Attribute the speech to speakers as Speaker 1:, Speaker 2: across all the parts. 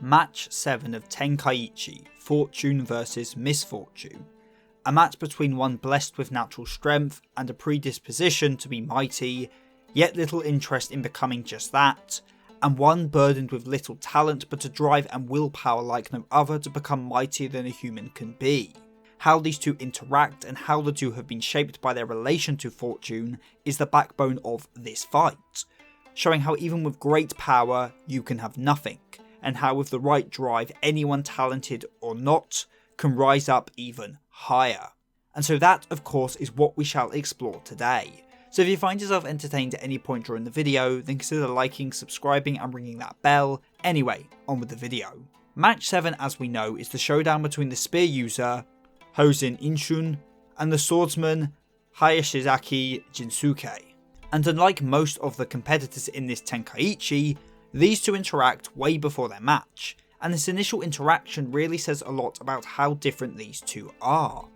Speaker 1: Match 7 of Tenkaichi, Fortune vs Misfortune. A match between one blessed with natural strength and a predisposition to be mighty, yet little interest in becoming just that, and one burdened with little talent but a drive and willpower like no other to become mightier than a human can be. How these two interact and how the two have been shaped by their relation to fortune is the backbone of this fight, showing how even with great power you can have nothing, and how with the right drive anyone talented or not can rise up even higher. And so that of course is what we shall explore today. So if you find yourself entertained at any point during the video, then consider liking, subscribing and ringing that bell. Anyway, on with the video. Match 7, as we know, is the showdown between the spear user Hosen Inshun and the swordsman Hayashizaki Jinsuke. And unlike most of the competitors in this Tenkaichi, these two interact way before their match, and this initial interaction really says a lot about how different these two are.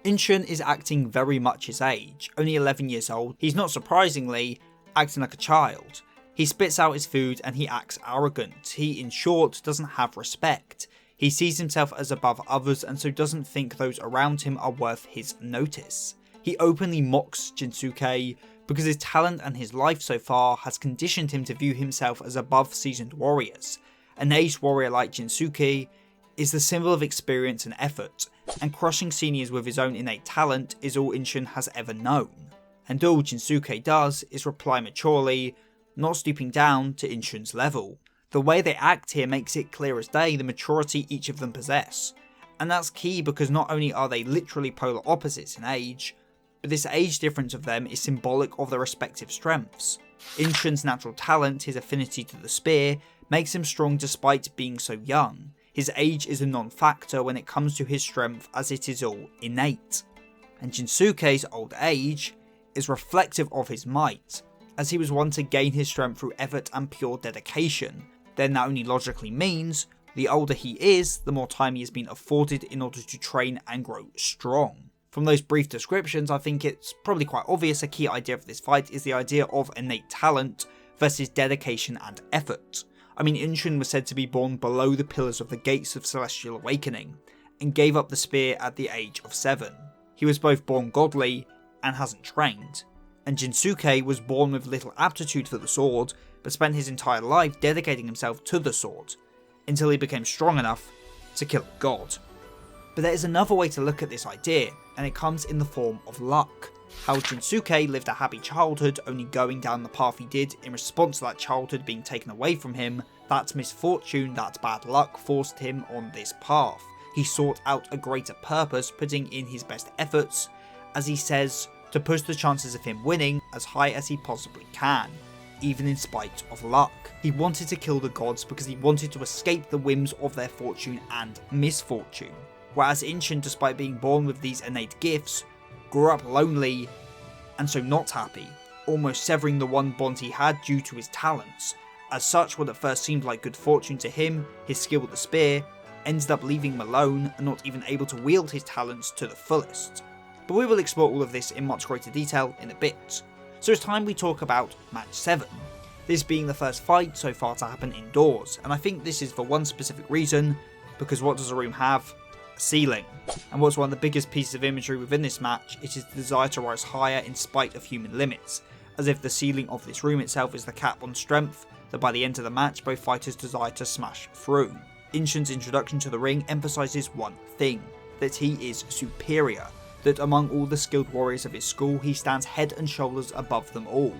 Speaker 1: Inchun is acting very much his age, only 11 years old. He's not surprisingly acting like a child. He spits out his food and he acts arrogant. He, in short, doesn't have respect. He sees himself as above others and so doesn't think those around him are worth his notice. He openly mocks Jinsuke because his talent and his life so far has conditioned him to view himself as above seasoned warriors. An aged warrior like Jinsuke is the symbol of experience and effort, and crushing seniors with his own innate talent is all Inshun has ever known. And all Jinsuke does is reply maturely, not stooping down to Inshun's level. The way they act here makes it clear as day the maturity each of them possess, and that's key because not only are they literally polar opposites in age, but this age difference of them is symbolic of their respective strengths. Inshun's natural talent, his affinity to the spear, makes him strong despite being so young. His age is a non-factor when it comes to his strength as it is all innate. And Jinsuke's old age is reflective of his might, as he was one to gain his strength through effort and pure dedication. Then that only logically means the older he is, the more time he has been afforded in order to train and grow strong. From those brief descriptions, I think it's probably quite obvious a key idea of this fight is the idea of innate talent versus dedication and effort. I mean, Inchun was said to be born below the pillars of the gates of celestial awakening, and gave up the spear at the age of 7. He was both born godly and hasn't trained, and Jinsuke was born with little aptitude for the sword, but spent his entire life dedicating himself to the sword, until he became strong enough to kill a god. But there is another way to look at this idea, and it comes in the form of luck. How Jinsuke lived a happy childhood, only going down the path he did in response to that childhood being taken away from him. That misfortune, that bad luck forced him on this path. He sought out a greater purpose, putting in his best efforts, as he says, to push the chances of him winning as high as he possibly can, even in spite of luck. He wanted to kill the gods because he wanted to escape the whims of their fortune and misfortune. Whereas Inchun, despite being born with these innate gifts, grew up lonely and so not happy, almost severing the one bond he had due to his talents. As such, what at first seemed like good fortune to him, his skill with the spear, ended up leaving him alone and not even able to wield his talents to the fullest. But we will explore all of this in much greater detail in a bit. So it's time we talk about Match 7, this being the first fight so far to happen indoors, and I think this is for one specific reason, because what does a room have? A ceiling. And what's one of the biggest pieces of imagery within this match, it is the desire to rise higher in spite of human limits, as if the ceiling of this room itself is the cap on strength that by the end of the match both fighters desire to smash through. Inshun's introduction to the ring emphasises one thing, that he is superior, that among all the skilled warriors of his school he stands head and shoulders above them all.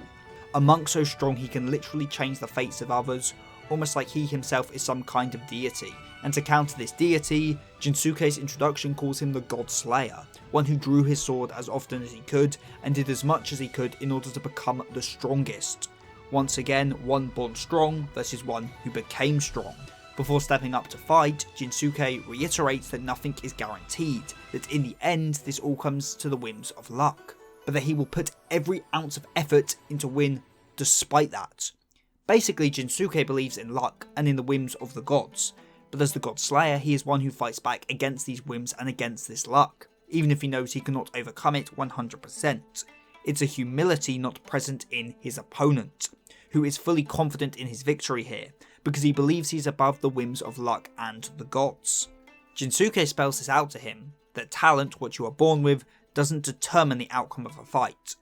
Speaker 1: A monk so strong he can literally change the fates of others, almost like he himself is some kind of deity. And to counter this deity, Jinsuke's introduction calls him the God Slayer, one who drew his sword as often as he could and did as much as he could in order to become the strongest. Once again, one born strong versus one who became strong. Before stepping up to fight, Jinsuke reiterates that nothing is guaranteed, that in the end this all comes to the whims of luck, but that he will put every ounce of effort into win despite that. Basically, Jinsuke believes in luck and in the whims of the gods, but as the God Slayer, he is one who fights back against these whims and against this luck, even if he knows he cannot overcome it 100%. It's a humility not present in his opponent, who is fully confident in his victory here, because he believes he's above the whims of luck and the gods. Jinsuke spells this out to him, that talent, what you are born with, doesn't determine the outcome of a fight.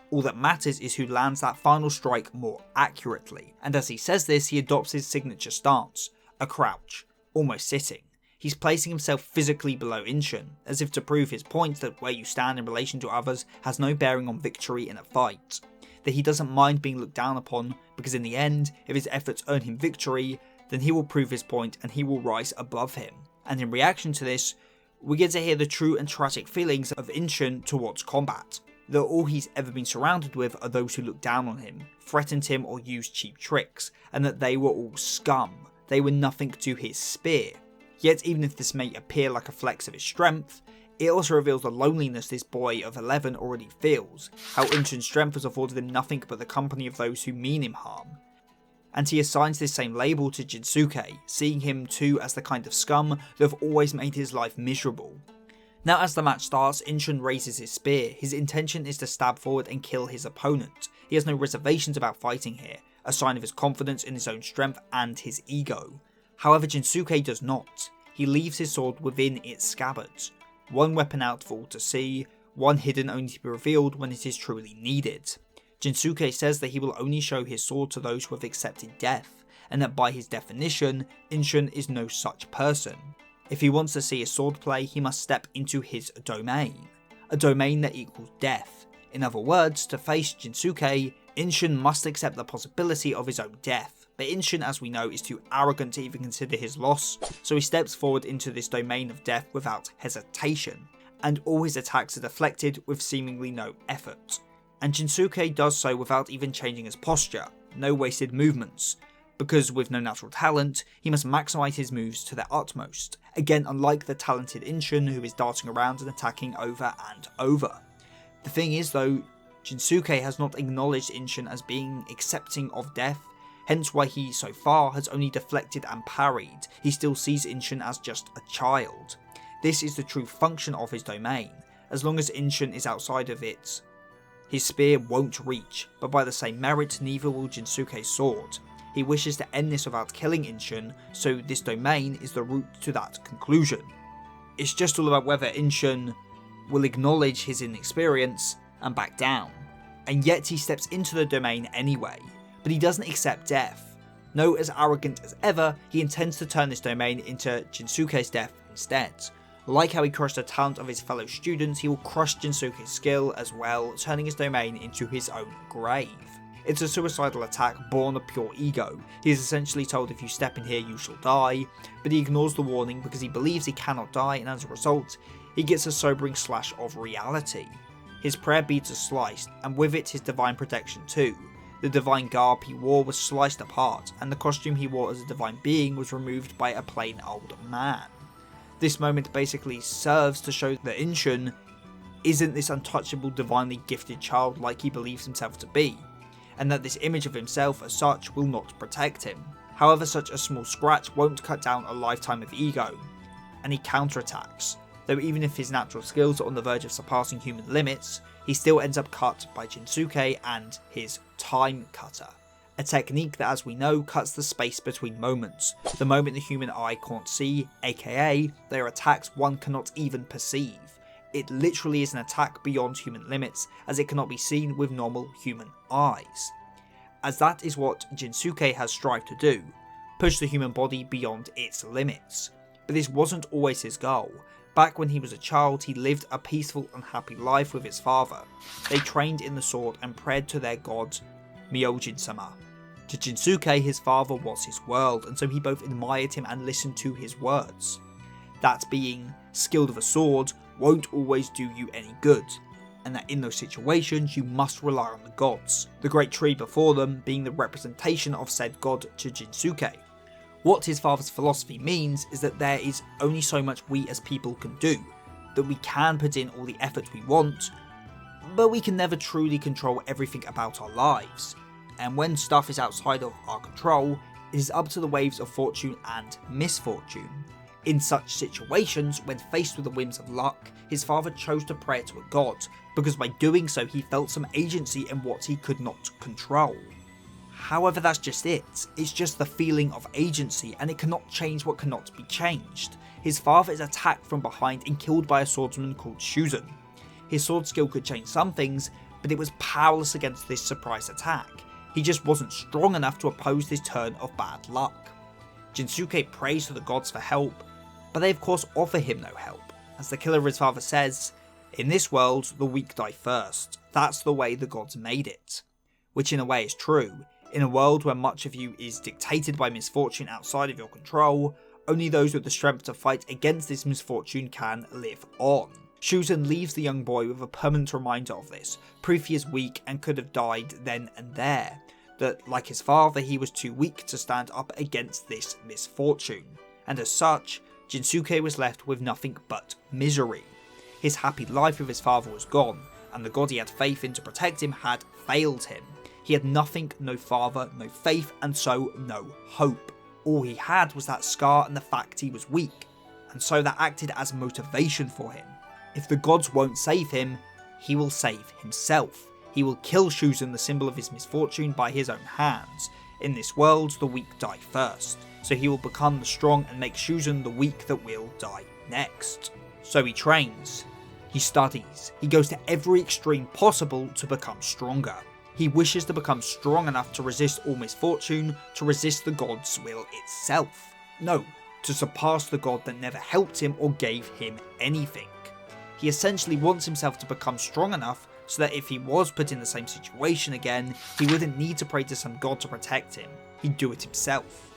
Speaker 1: All that matters is who lands that final strike more accurately, and as he says this, he adopts his signature stance, a crouch, almost sitting. He's placing himself physically below Inchun, as if to prove his point that where you stand in relation to others has no bearing on victory in a fight. That he doesn't mind being looked down upon, because in the end, if his efforts earn him victory, then he will prove his point and he will rise above him. And in reaction to this, we get to hear the true and tragic feelings of Inchun towards combat. That all he's ever been surrounded with are those who looked down on him, threatened him or used cheap tricks, and that they were all scum. They were nothing to his spear. Yet even if this may appear like a flex of his strength, it also reveals the loneliness this boy of 11 already feels, how Inchun's strength has afforded him nothing but the company of those who mean him harm. And he assigns this same label to Jinsuke, seeing him too as the kind of scum that have always made his life miserable. Now as the match starts, Inchun raises his spear. His intention is to stab forward and kill his opponent. He has no reservations about fighting here, a sign of his confidence in his own strength and his ego. However, Jinsuke does not. He leaves his sword within its scabbard, one weapon out for all to see, one hidden only to be revealed when it is truly needed. Jinsuke says that he will only show his sword to those who have accepted death, and that by his definition, Inshun is no such person. If he wants to see his swordplay, he must step into his domain, a domain that equals death. In other words, to face Jinsuke, Inshun must accept the possibility of his own death. But Inchun, as we know, is too arrogant to even consider his loss, so he steps forward into this domain of death without hesitation, and all his attacks are deflected with seemingly no effort. And Jinsuke does so without even changing his posture, no wasted movements, because with no natural talent, he must maximise his moves to their utmost, again unlike the talented Inchun who is darting around and attacking over and over. The thing is though, Jinsuke has not acknowledged Inchun as being accepting of death, hence why he so far has only deflected and parried. He still sees Inchun as just a child. This is the true function of his domain. As long as Inchun is outside of it, his spear won't reach, but by the same merit neither will Jinsuke's sword. He wishes to end this without killing Inchun, so this domain is the route to that conclusion. It's just all about whether Inchun will acknowledge his inexperience and back down. And yet he steps into the domain anyway. But he doesn't accept death. No, as arrogant as ever, he intends to turn this domain into Jinsuke's death instead. Like how he crushed the talent of his fellow students, he will crush Jinsuke's skill as well, turning his domain into his own grave. It's a suicidal attack born of pure ego. He is essentially told if you step in here you shall die, but he ignores the warning because he believes he cannot die, and as a result, he gets a sobering slash of reality. His prayer beads are sliced, and with it his divine protection too. The divine garb he wore was sliced apart, and the costume he wore as a divine being was removed by a plain old man. This moment basically serves to show that Inchun isn't this untouchable divinely gifted child like he believes himself to be, and that this image of himself as such will not protect him. However, such a small scratch won't cut down a lifetime of ego, and he counterattacks. Though even if his natural skills are on the verge of surpassing human limits, he still ends up cut by Jinsuke and his Time Cutter, a technique that, as we know, cuts the space between moments, the moment the human eye can't see, aka they are attacks one cannot even perceive. It literally is an attack beyond human limits, as it cannot be seen with normal human eyes. As that is what Jinsuke has strived to do, push the human body beyond its limits. But this wasn't always his goal. Back when he was a child, he lived a peaceful and happy life with his father. They trained in the sword and prayed to their god, Myojin-sama. To Jinsuke, his father was his world, and so he both admired him and listened to his words. That being skilled with a sword won't always do you any good, and that in those situations you must rely on the gods, the great tree before them being the representation of said god to Jinsuke. What his father's philosophy means is that there is only so much we as people can do, that we can put in all the effort we want, but we can never truly control everything about our lives, and when stuff is outside of our control, it is up to the waves of fortune and misfortune. In such situations, when faced with the whims of luck, his father chose to pray to a god, because by doing so he felt some agency in what he could not control. However, that's just it. It's just the feeling of agency, and it cannot change what cannot be changed. His father is attacked from behind and killed by a swordsman called Shuzan. His sword skill could change some things, but it was powerless against this surprise attack. He just wasn't strong enough to oppose this turn of bad luck. Jinsuke prays to the gods for help, but they of course offer him no help. As the killer of his father says, "In this world, the weak die first. That's the way the gods made it." Which in a way is true. In a world where much of you is dictated by misfortune outside of your control, only those with the strength to fight against this misfortune can live on. Shuzan leaves the young boy with a permanent reminder of this, proof he is weak and could have died then and there, that like his father he was too weak to stand up against this misfortune, and as such, Jinsuke was left with nothing but misery. His happy life with his father was gone, and the god he had faith in to protect him had failed him. He had nothing, no father, no faith, and so no hope. All he had was that scar and the fact he was weak, and so that acted as motivation for him. If the gods won't save him, he will save himself. He will kill Shuzan, the symbol of his misfortune, by his own hands. In this world, the weak die first, so he will become the strong and make Shuzan the weak that will die next. So he trains, he studies, he goes to every extreme possible to become stronger. He wishes to become strong enough to resist all misfortune, to resist the god's will itself. No, to surpass the god that never helped him or gave him anything. He essentially wants himself to become strong enough so that if he was put in the same situation again, he wouldn't need to pray to some god to protect him, he'd do it himself.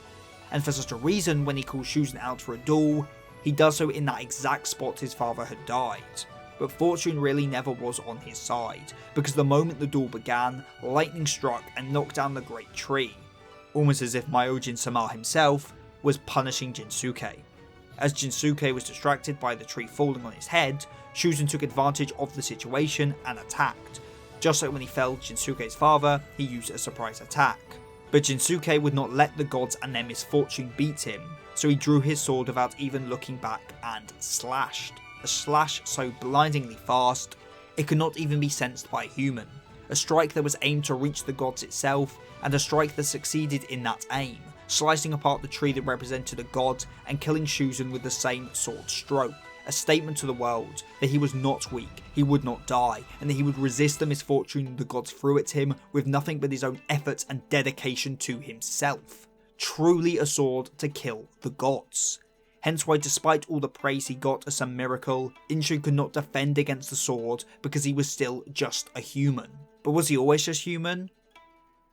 Speaker 1: And for such a reason, when he calls Shuzan out for a duel, he does so in that exact spot his father had died. But fortune really never was on his side, because the moment the duel began, lightning struck and knocked down the great tree, almost as if Myojin-sama himself was punishing Jinsuke. As Jinsuke was distracted by the tree falling on his head, Shuzan took advantage of the situation and attacked. Just like when he felled Jinsuke's father, he used a surprise attack. But Jinsuke would not let the gods and their misfortune beat him, so he drew his sword without even looking back and slashed. A slash so blindingly fast, it could not even be sensed by a human. A strike that was aimed to reach the gods itself, and a strike that succeeded in that aim, slicing apart the tree that represented a god and killing Shuzan with the same sword stroke. A statement to the world that he was not weak, he would not die, and that he would resist the misfortune the gods threw at him with nothing but his own efforts and dedication to himself. Truly a sword to kill the gods. Hence why, despite all the praise he got as some miracle, Inshun could not defend against the sword because he was still just a human. But was he always just human?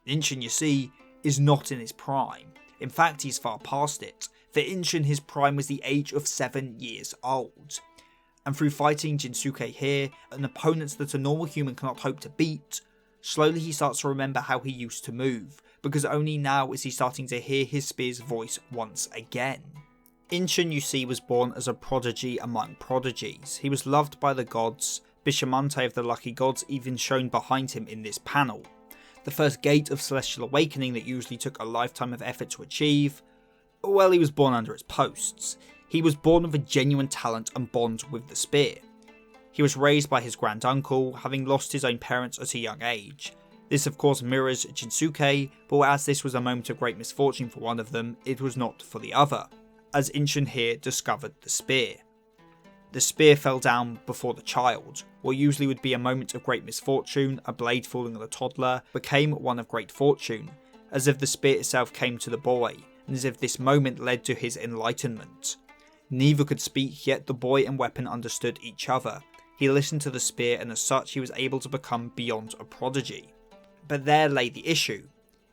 Speaker 1: Inshun, you see, is not in his prime. In fact, he's far past it. For Inchun, his prime was the age of 7 years old. And through fighting Jinsuke here, an opponent that a normal human cannot hope to beat, slowly he starts to remember how he used to move, because only now is he starting to hear his spear's voice once again. Inchun, you see, was born as a prodigy among prodigies. He was loved by the gods, Bishamante of the lucky gods even shown behind him in this panel. The first gate of celestial awakening that usually took a lifetime of effort to achieve, well, he was born under its posts. He was born with a genuine talent and bond with the spear. He was raised by his granduncle, having lost his own parents at a young age. This of course mirrors Jinsuke, but as this was a moment of great misfortune for one of them, it was not for the other, as Inchun here discovered the spear. The spear fell down before the child. What usually would be a moment of great misfortune, a blade falling on a toddler, became one of great fortune, as if the spear itself came to the boy, and as if this moment led to his enlightenment. Neither could speak, yet the boy and weapon understood each other. He listened to the spear, and as such he was able to become beyond a prodigy. But there lay the issue.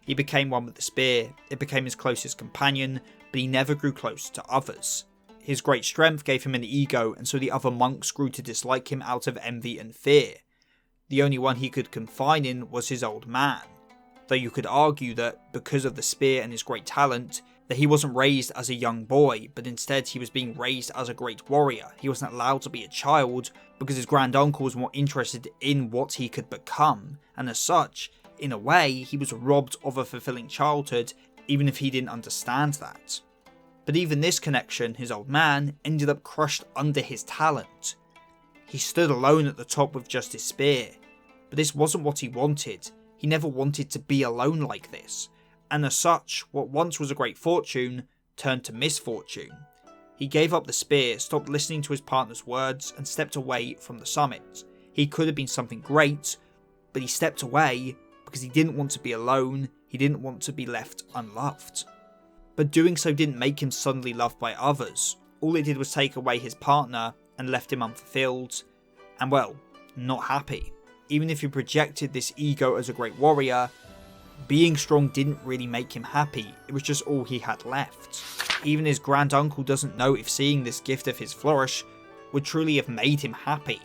Speaker 1: He became one with the spear, it became his closest companion, but he never grew close to others. His great strength gave him an ego, and so the other monks grew to dislike him out of envy and fear. The only one he could confide in was his old man. Though you could argue that, because of the spear and his great talent, that he wasn't raised as a young boy, but instead he was being raised as a great warrior. He wasn't allowed to be a child, because his granduncle was more interested in what he could become, and as such, in a way, he was robbed of a fulfilling childhood, even if he didn't understand that. But even this connection, his old man, ended up crushed under his talent. He stood alone at the top with just his spear, but this wasn't what he wanted. He never wanted to be alone like this, and as such, what once was a great fortune turned to misfortune. He gave up the spear, stopped listening to his partner's words, and stepped away from the summit. He could have been something great, but he stepped away because he didn't want to be alone, he didn't want to be left unloved. But doing so didn't make him suddenly loved by others. All it did was take away his partner and left him unfulfilled, and well, not happy. Even if he projected this ego as a great warrior, being strong didn't really make him happy, it was just all he had left. Even his granduncle doesn't know if seeing this gift of his flourish would truly have made him happy,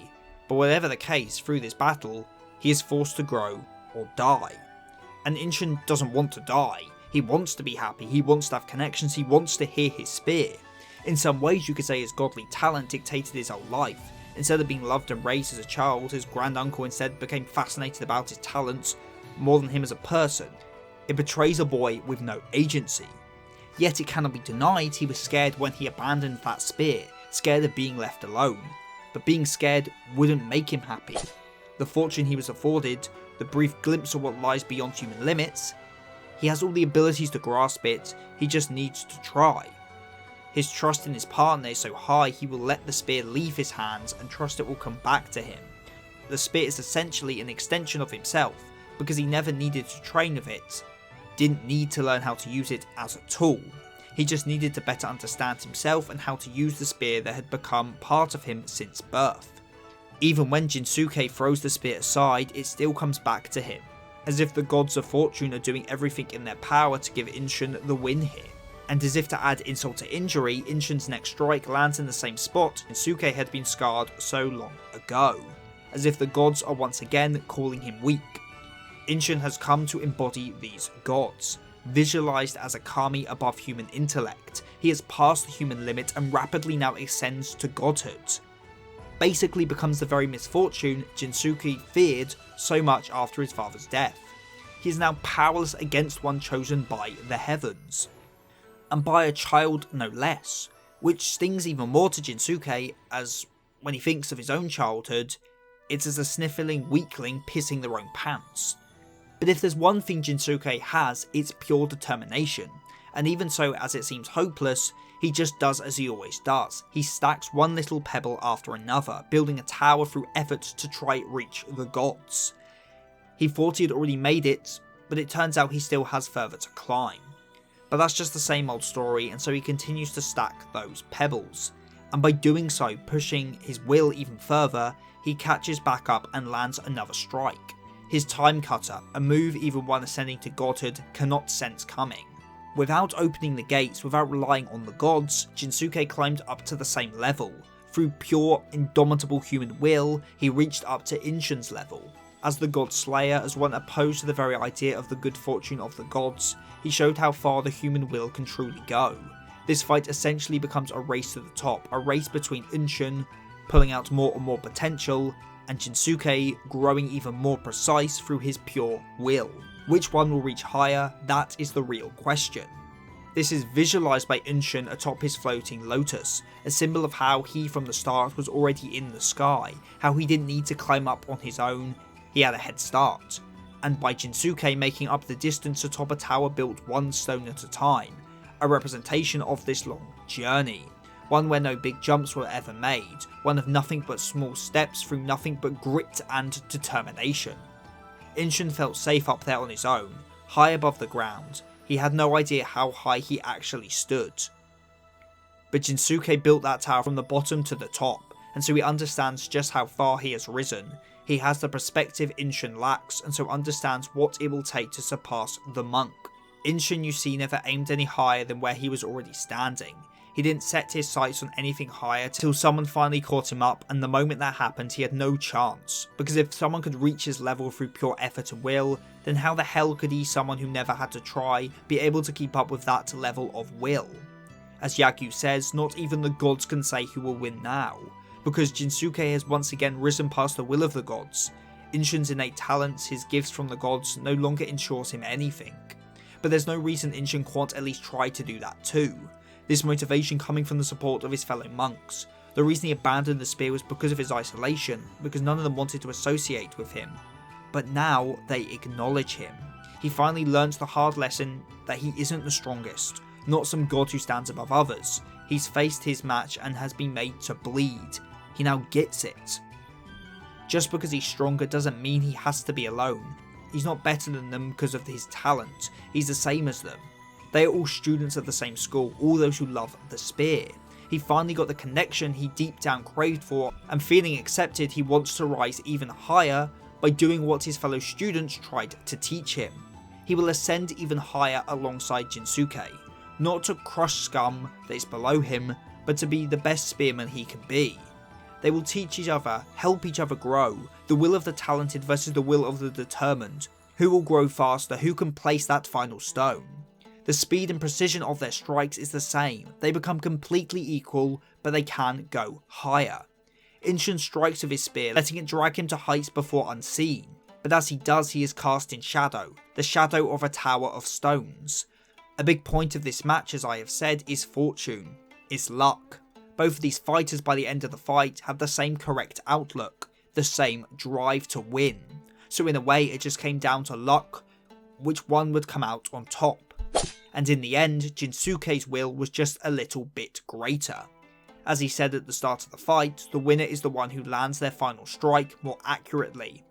Speaker 1: but whatever the case, through this battle, he is forced to grow or die. And Inchun doesn't want to die, he wants to be happy, he wants to have connections, he wants to hear his spear. In some ways you could say his godly talent dictated his whole life. Instead of being loved and raised as a child, his granduncle instead became fascinated about his talents more than him as a person. It betrays a boy with no agency. Yet it cannot be denied he was scared when he abandoned that spear, scared of being left alone. But being scared wouldn't make him happy. The fortune he was afforded, the brief glimpse of what lies beyond human limits, he has all the abilities to grasp it, he just needs to try. His trust in his partner is so high he will let the spear leave his hands and trust it will come back to him. The spear is essentially an extension of himself, because he never needed to train with it, didn't need to learn how to use it as a tool. He just needed to better understand himself and how to use the spear that had become part of him since birth. Even when Jinsuke throws the spear aside, it still comes back to him, as if the gods of fortune are doing everything in their power to give Inshun the win here. And as if to add insult to injury, Inshun's next strike lands in the same spot Jinsuke had been scarred so long ago, as if the gods are once again calling him weak. Inchun has come to embody these gods. Visualized as a kami above human intellect, he has passed the human limit and rapidly now ascends to godhood. Basically becomes the very misfortune Jinsuke feared so much after his father's death. He is now powerless against one chosen by the heavens. And by a child no less, which stings even more to Jinsuke, as when he thinks of his own childhood, it's as a sniffling weakling pissing their own pants. But if there's one thing Jinsuke has, it's pure determination, and even so, as it seems hopeless, he just does as he always does. He stacks one little pebble after another, building a tower through efforts to try reach the gods. He thought he had already made it, but it turns out he still has further to climb. But that's just the same old story, and so he continues to stack those pebbles. And by doing so, pushing his will even further, he catches back up and lands another strike. His time cutter, a move even one ascending to godhood cannot sense coming. Without opening the gates, without relying on the gods, Jinsuke climbed up to the same level. Through pure, indomitable human will, he reached up to Inchun's level. As the god slayer, as one opposed to the very idea of the good fortune of the gods, he showed how far the human will can truly go. This fight essentially becomes a race to the top, a race between Inchun, pulling out more and more potential, and Jinsuke growing even more precise through his pure will. Which one will reach higher? That is the real question. This is visualized by Inchun atop his floating lotus, a symbol of how he from the start was already in the sky, how he didn't need to climb up on his own, he had a head start. And by Jinsuke making up the distance atop a tower built one stone at a time, a representation of this long journey. One where no big jumps were ever made, one of nothing but small steps through nothing but grit and determination. Inchun felt safe up there on his own, high above the ground. He had no idea how high he actually stood. But Jinsuke built that tower from the bottom to the top, and so he understands just how far he has risen. He has the perspective Inchun lacks, and so understands what it will take to surpass the monk. Inchun, you see, never aimed any higher than where he was already standing. He didn't set his sights on anything higher till someone finally caught him up, and the moment that happened he had no chance, because if someone could reach his level through pure effort and will, then how the hell could he, someone who never had to try, be able to keep up with that level of will? As Yagyu says, not even the gods can say who will win now, because Jinsuke has once again risen past the will of the gods. Inshun's innate talents, his gifts from the gods, no longer ensures him anything. But there's no reason Inchun can't at least try to do that too. this motivation coming from the support of his fellow monks. The reason he abandoned the spear was because of his isolation, because none of them wanted to associate with him. But now they acknowledge him. He finally learns the hard lesson that he isn't the strongest, not some god who stands above others. He's faced his match and has been made to bleed. He now gets it. Just because he's stronger doesn't mean he has to be alone. He's not better than them because of his talent. He's the same as them. They are all students of the same school, all those who love the spear. He finally got the connection he deep down craved for, and feeling accepted, he wants to rise even higher by doing what his fellow students tried to teach him. He will ascend even higher alongside Jinsuke, not to crush scum that is below him, but to be the best spearman he can be. They will teach each other, help each other grow, the will of the talented versus the will of the determined. Who will grow faster, who can place that final stone? The speed and precision of their strikes is the same. They become completely equal, but they can go higher. Inshun strikes with his spear, letting it drag him to heights before unseen. But as he does, he is cast in shadow, the shadow of a tower of stones. A big point of this match, as I have said, is fortune. It's luck. Both of these fighters by the end of the fight have the same correct outlook, the same drive to win. So in a way, it just came down to luck, which one would come out on top. And in the end, Jinsuke's will was just a little bit greater. As he said at the start of the fight, the winner is the one who lands their final strike more accurately.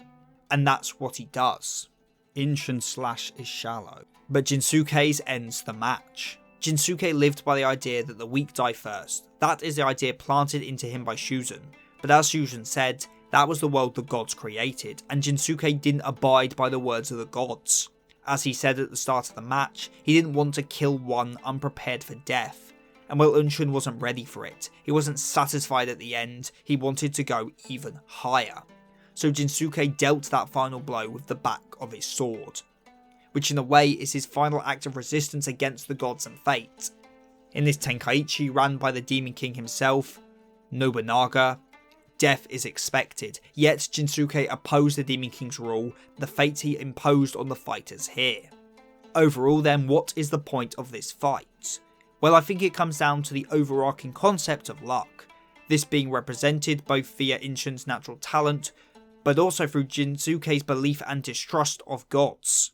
Speaker 1: And that's what he does. Inchun slash is shallow. But Jinsuke's ends the match. Jinsuke lived by the idea that the weak die first. That is the idea planted into him by Shuzan. But as Shuzan said, that was the world the gods created, and Jinsuke didn't abide by the words of the gods. As he said at the start of the match, he didn't want to kill one unprepared for death. And while Inchun wasn't ready for it, he wasn't satisfied at the end, he wanted to go even higher. So Jinsuke dealt that final blow with the back of his sword, which in a way is his final act of resistance against the gods and fate. In this Tenkaichi ran by the Demon King himself, Nobunaga, death is expected, yet Jinsuke opposed the Demon King's rule, the fate he imposed on the fighters here. Overall then, what is the point of this fight? Well, I think it comes down to the overarching concept of luck, this being represented both via Inchun's natural talent, but also through Jinsuke's belief and distrust of gods.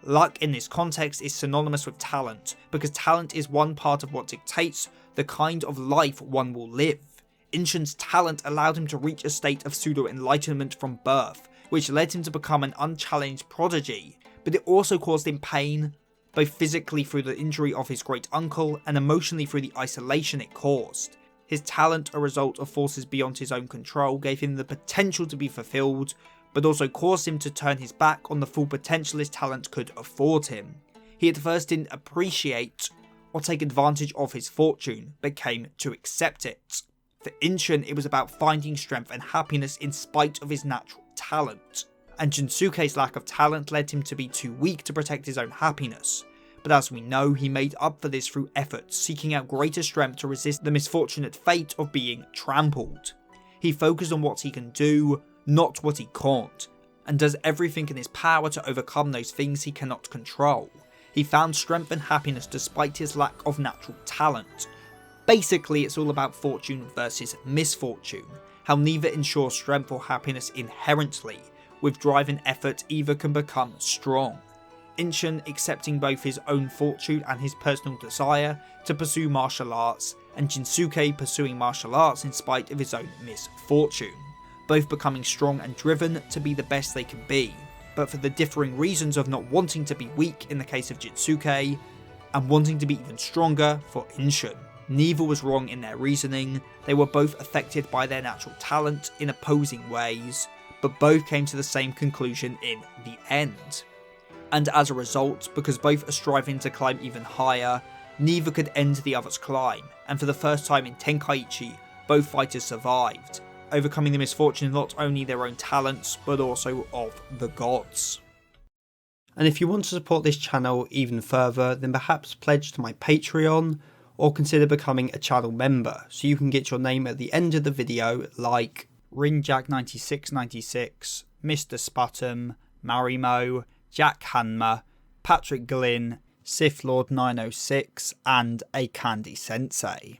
Speaker 1: Luck in this context is synonymous with talent, because talent is one part of what dictates the kind of life one will live. Inchun's talent allowed him to reach a state of pseudo-enlightenment from birth, which led him to become an unchallenged prodigy, but it also caused him pain, both physically through the injury of his great uncle and emotionally through the isolation it caused. His talent, a result of forces beyond his own control, gave him the potential to be fulfilled, but also caused him to turn his back on the full potential his talent could afford him. He at first didn't appreciate or take advantage of his fortune, but came to accept it. For Inchun, it was about finding strength and happiness in spite of his natural talent, and Jinsuke's lack of talent led him to be too weak to protect his own happiness. But as we know, he made up for this through effort, seeking out greater strength to resist the misfortunate fate of being trampled. He focused on what he can do, not what he can't, and does everything in his power to overcome those things he cannot control. He found strength and happiness despite his lack of natural talent. Basically, it's all about fortune versus misfortune, how neither ensures strength or happiness inherently. With drive and effort, either can become strong. Inchun accepting both his own fortune and his personal desire to pursue martial arts, and Jinsuke pursuing martial arts in spite of his own misfortune, both becoming strong and driven to be the best they can be, but for the differing reasons of not wanting to be weak in the case of Jinsuke, and wanting to be even stronger for Inchun. Neither was wrong in their reasoning, they were both affected by their natural talent in opposing ways, but both came to the same conclusion in the end. And as a result, because both are striving to climb even higher, neither could end the other's climb, and for the first time in Tenkaichi, both fighters survived, overcoming the misfortune of not only their own talents, but also of the gods. And if you want to support this channel even further, then perhaps pledge to my Patreon, or consider becoming a channel member, so you can get your name at the end of the video, like Rinjack9696, Mr. Sputum, Marimo, Jack Hanma, Patrick Glynn, Sith Lord 906, and a Candy Sensei.